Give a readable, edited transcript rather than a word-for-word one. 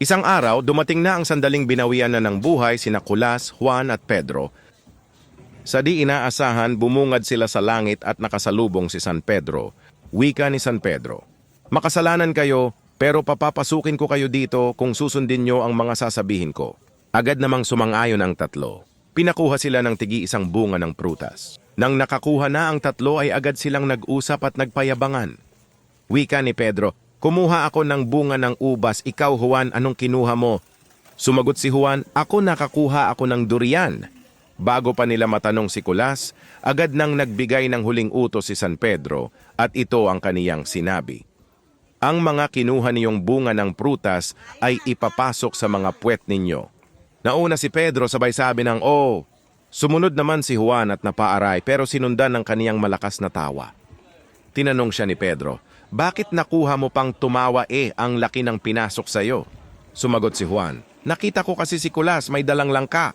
Isang araw, dumating na ang sandaling binawian na ng buhay sina Kulas, Juan at Pedro. Sa di inaasahan, bumungad sila sa langit at nakasalubong si San Pedro. Wika ni San Pedro, "Makasalanan kayo, pero papapasukin ko kayo dito kung susundin nyo ang mga sasabihin ko." Agad namang sumang-ayon ang tatlo. Pinakuha sila ng tigi-isang bunga ng prutas. Nang nakakuha na ang tatlo ay agad silang nag-usap at nagpayabangan. Wika ni Pedro, "Kumuha ako ng bunga ng ubas, ikaw Juan, anong kinuha mo?" Sumagot si Juan, "Ako nakakuha ako ng durian." Bago pa nila matanong si Kulas, agad nang nagbigay ng huling utos si San Pedro at ito ang kaniyang sinabi. "Ang mga kinuha niyong bunga ng prutas ay ipapasok sa mga puwet ninyo." Nauna si Pedro sabay sabi ng, "Oh." Sumunod naman si Juan at napaaray pero sinundan ng kaniyang malakas na tawa. Tinanong siya ni Pedro, "Bakit nakuha mo pang tumawa ang laki ng pinasok sa'yo?" Sumagot si Juan, "Nakita ko kasi si Kulas may dalang langka."